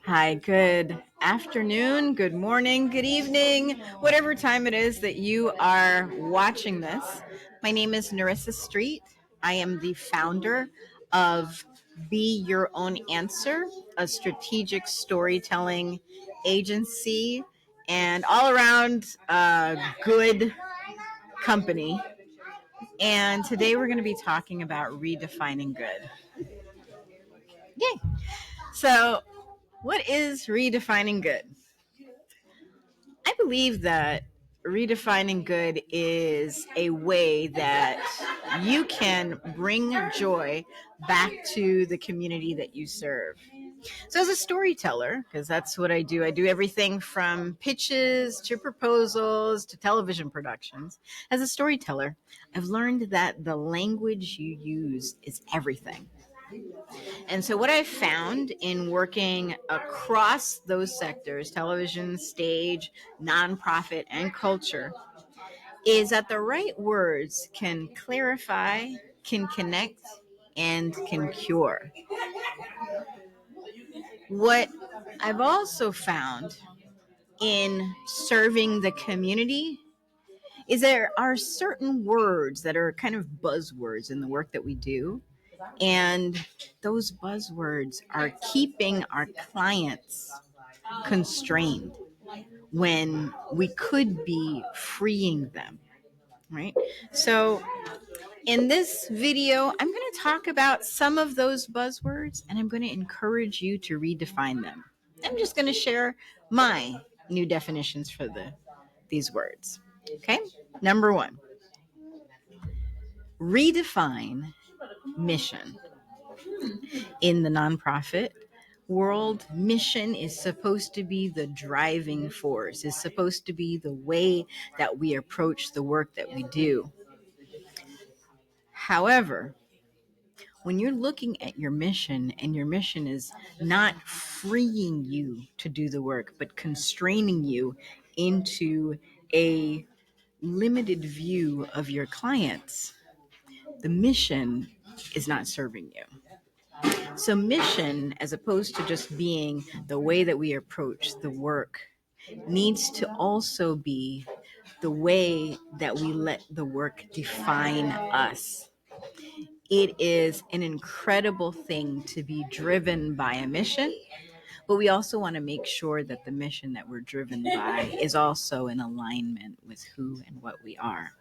Hi, good afternoon, good morning, good evening, whatever time it is that you are watching this. My name is Nerissa Street. I am the founder of Be Your Own Answer, a strategic storytelling agency and all around good company. And today we're going to be talking about redefining good. Yay! So, what is redefining good? I believe that redefining good is a way that you can bring joy back to the community that you serve. So, as a storyteller, because that's what I do everything from pitches to proposals to television productions. As a storyteller, I've learned that the language you use is everything. And so, what I've found in working across those sectors television, stage, nonprofit, and culture is that the right words can clarify, can connect, and can cure. What I've also found in serving the community is there are certain words that are kind of buzzwords in the work that we do. And those buzzwords are keeping our clients constrained when we could be freeing them, right? So, in this video, I'm going to talk about some of those buzzwords and I'm going to encourage you to redefine them. I'm just going to share my new definitions for these words. Okay? Number 1, redefine mission. In the nonprofit world, mission is supposed to be the driving force, is supposed to be the way that we approach the work that we do. However, when you're looking at your mission and your mission is not freeing you to do the work, but constraining you into a limited view of your clients, the mission is not serving you. So, mission, as opposed to just being the way that we approach the work, needs to also be the way that we let the work define us. It is an incredible thing to be driven by a mission, but we also want to make sure that the mission that we're driven by is also in alignment with who and what we are.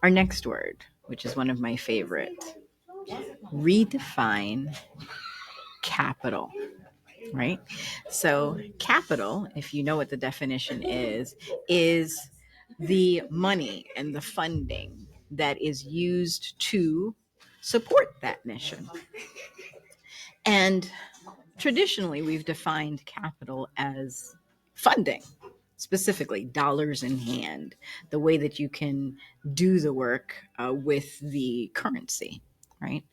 Our next word, which is one of my favorite, redefine capital. Right? So, capital, if you know what the definition is the money and the funding that is used to support that mission. And traditionally, we've defined capital as funding, specifically dollars in hand, the way that you can do the work with the currency, right?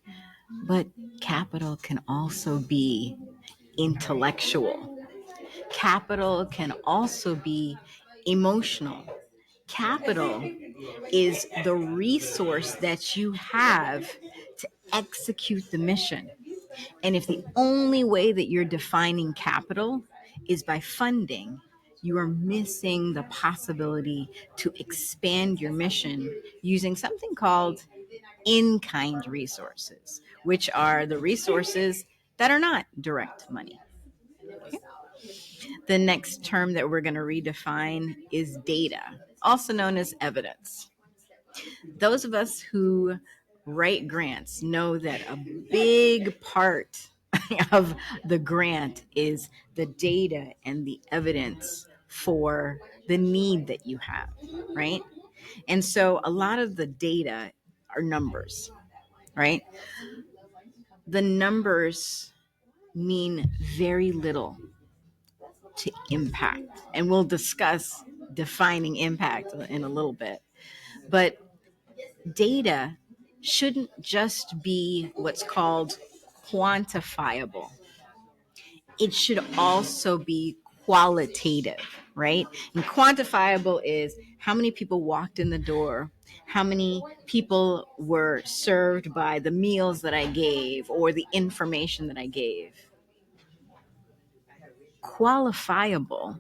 But capital can also be intellectual. Capital can also be emotional. Capital is the resource that you have to execute the mission. And if the only way that you're defining capital is by funding, you are missing the possibility to expand your mission using something called in-kind resources, which are the resources that are not direct money. Okay? The next term that we're going to redefine is data, also known as evidence. Those of us who write grants know that a big part of the grant is the data and the evidence for the need that you have, right? And so a lot of the data are numbers, right? The numbers mean very little to impact. And we'll discuss defining impact in a little bit. But data shouldn't just be what's called quantifiable. It should also be qualitative, right? And quantifiable is how many people walked in the door, how many people were served by the meals that I gave or the information that I gave. Qualifiable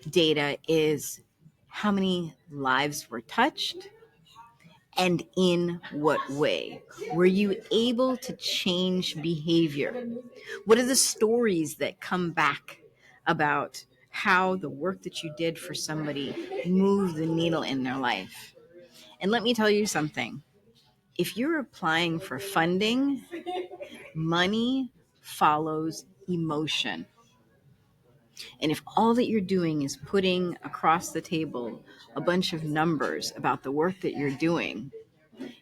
data is how many lives were touched and in what way. Were you able to change behavior? What are the stories that come back about how the work that you did for somebody moved the needle in their life? And let me tell you something. If you're applying for funding, money follows emotion. And if all that you're doing is putting across the table a bunch of numbers about the work that you're doing,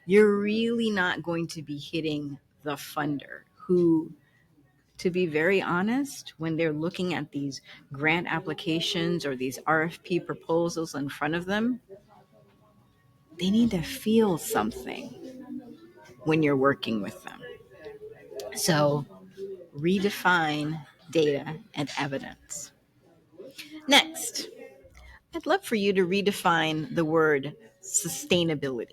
you're really not going to be hitting the funder who, to be very honest, when they're looking at these grant applications or these RFP proposals in front of them, they need to feel something when you're working with them. So redefine data and evidence. Next, I'd love for you to redefine the word sustainability.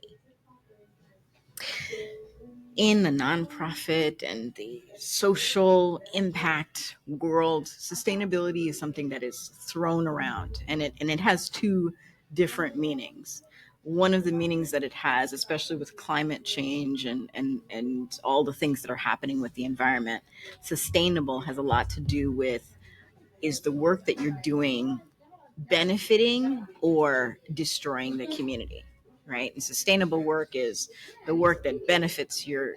In the nonprofit and the social impact world, sustainability is something that is thrown around, and it has two different meanings. One of the meanings that it has, especially with climate change and all the things that are happening with the environment, sustainable has a lot to do with, is the work that you're doing benefiting or destroying the community, right? And sustainable work is the work that benefits your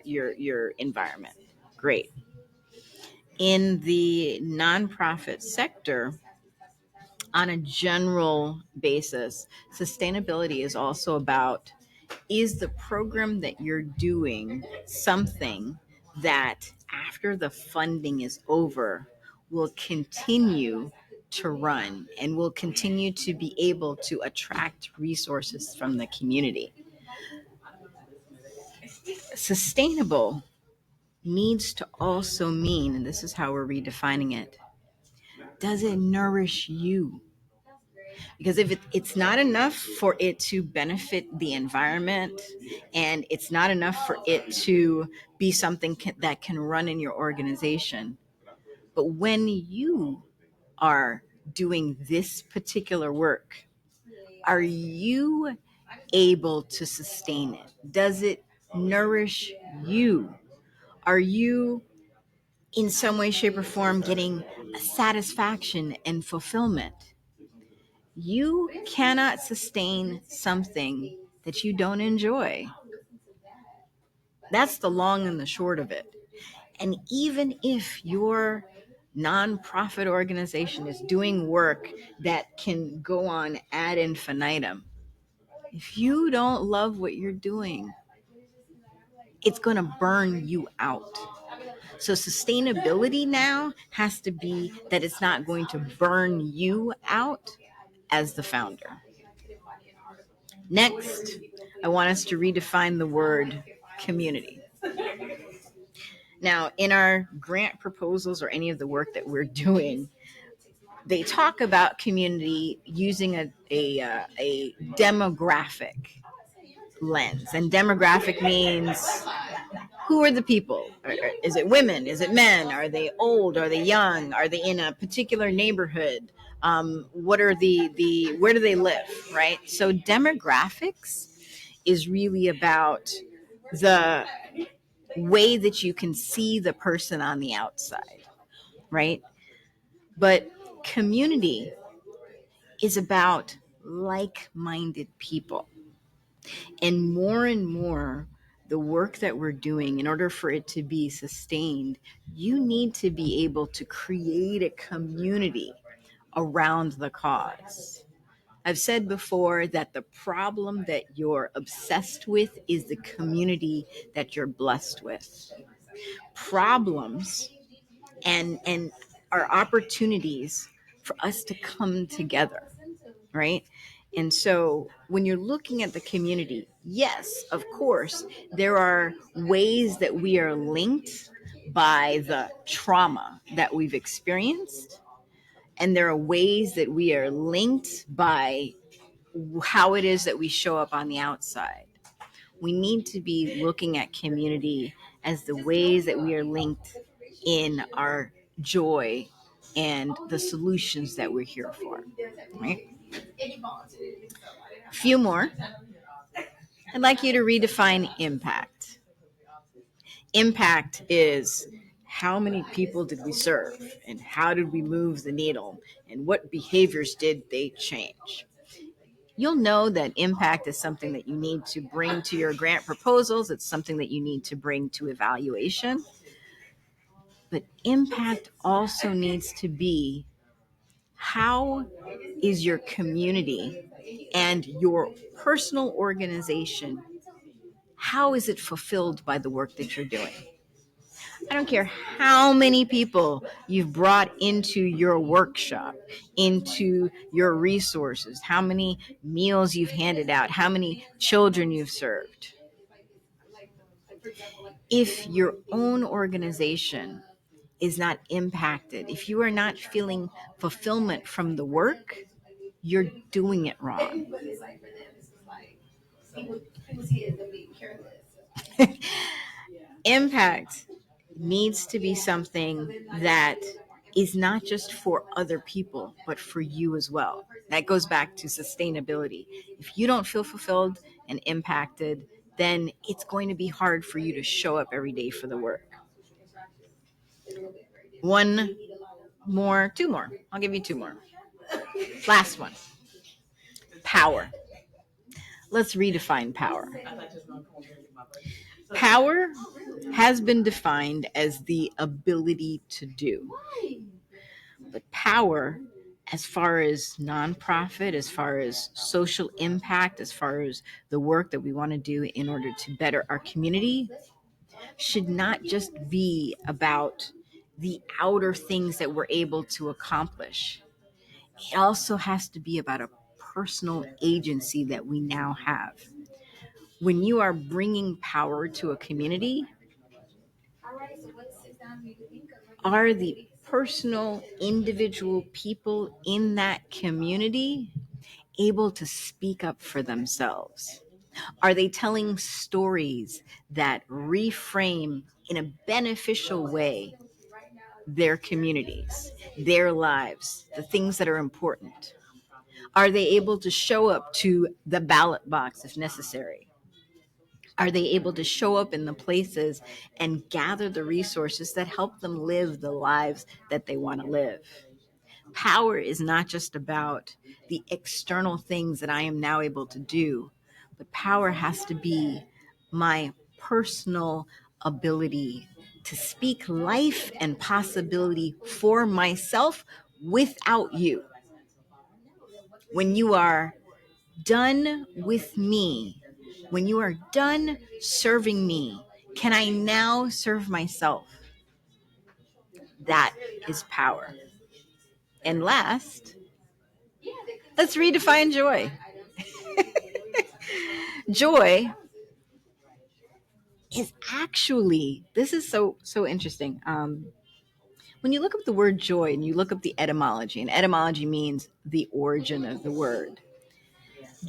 environment. Great. In the nonprofit sector, on a general basis, sustainability is also about, is the program that you're doing something that after the funding is over will continue to run and will continue to be able to attract resources from the community? Sustainable needs to also mean, and this is how we're redefining it, does it nourish you? Because if it's not enough for it to benefit the environment, and it's not enough for it to be something that can run in your organization, but when you are doing this particular work, are you able to sustain it? Does it nourish you? Are you in some way, shape, or form getting satisfaction and fulfillment? You cannot sustain something that you don't enjoy. That's the long and the short of it. And even if your nonprofit organization is doing work that can go on ad infinitum, if you don't love what you're doing, it's going to burn you out. So sustainability now has to be that it's not going to burn you out as the founder. Next, I want us to redefine the word community. Now, in our grant proposals or any of the work that we're doing, they talk about community using a demographic lens. And demographic means, who are the people? Is it women? Is it men? Are they old? Are they young? Are they in a particular neighborhood? What are where do they live, right? So demographics is really about the way that you can see the person on the outside, right? But community is about like-minded people. And more, the work that we're doing, in order for it to be sustained, you need to be able to create a community around the cause. I've said before that the problem that you're obsessed with is the community that you're blessed with. Problems and are opportunities for us to come together, right? And so when you're looking at the community, yes, of course, there are ways that we are linked by the trauma that we've experienced. And there are ways that we are linked by how it is that we show up on the outside. We need to be looking at community as the ways that we are linked in our joy and the solutions that we're here for. Right? A few more. I'd like you to redefine impact. Impact is how many people did we serve and how did we move the needle and what behaviors did they change? You'll know that impact is something that you need to bring to your grant proposals. It's something that you need to bring to evaluation. But impact also needs to be, how is your community and your personal organization, how is it fulfilled by the work that you're doing? I don't care how many people you've brought into your workshop, into your resources, how many meals you've handed out, how many children you've served. If your own organization is not impacted, if you are not feeling fulfillment from the work, you're doing it wrong. Impact needs to be something that is not just for other people, but for you as well. That goes back to sustainability. If you don't feel fulfilled and impacted, then it's going to be hard for you to show up every day for the work. One more, two more. I'll give you two more. Last one. Power. Let's redefine power. Power has been defined as the ability to do. But power, as far as nonprofit, as far as social impact, as far as the work that we want to do in order to better our community, should not just be about the outer things that we're able to accomplish. It also has to be about a personal agency that we now have. When you are bringing power to a community, are the personal, individual people in that community able to speak up for themselves? Are they telling stories that reframe in a beneficial way their communities, their lives, the things that are important? Are they able to show up to the ballot box if necessary? Are they able to show up in the places and gather the resources that help them live the lives that they want to live? Power is not just about the external things that I am now able to do, but power has to be my personal ability to speak life and possibility for myself without you. When you are done with me, when you are done serving me, can I now serve myself? That is power. And last, let's redefine joy. Joy is actually, this is so interesting. When you look up the word joy and you look up the etymology, and etymology means the origin of the word,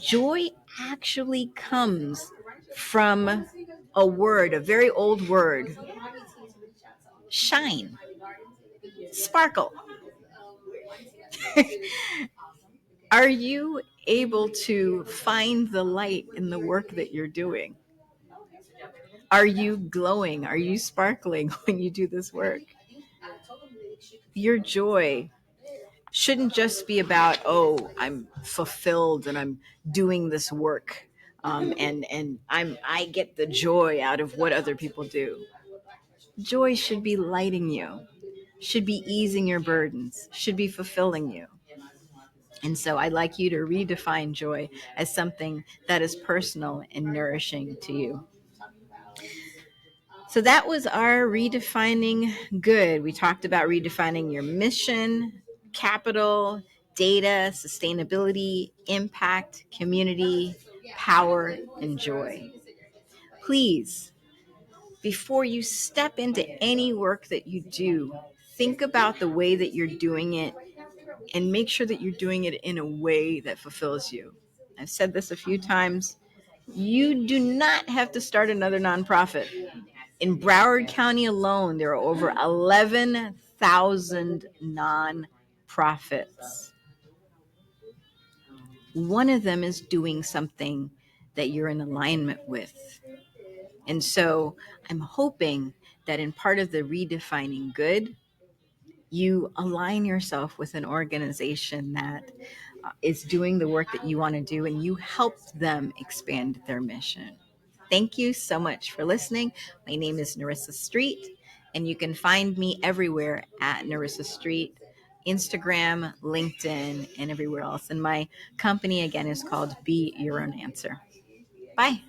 joy actually comes from a word, a very old word, shine, sparkle. Are you able to find the light in the work that you're doing? Are you glowing? Are you sparkling when you do this work? Your joy shouldn't just be about, oh, I'm fulfilled and I'm doing this work, and I get the joy out of what other people do. Joy should be lighting you, should be easing your burdens, should be fulfilling you. And so I'd like you to redefine joy as something that is personal and nourishing to you. So that was our redefining good. We talked about redefining your mission, capital, data, sustainability, impact, community, power, and joy. Please, before you step into any work that you do, think about the way that you're doing it and make sure that you're doing it in a way that fulfills you. I've said this a few times. You do not have to start another nonprofit. In Broward County alone, there are over 1,000 nonprofits. One of them is doing something that you're in alignment with. And so I'm hoping that in part of the redefining good, you align yourself with an organization that is doing the work that you want to do, and you help them expand their mission. Thank you so much for listening. My name is Nerissa Street, and you can find me everywhere at Nerissa Street, Instagram, LinkedIn, and everywhere else. And my company, again, is called Be Your Own Answer. Bye.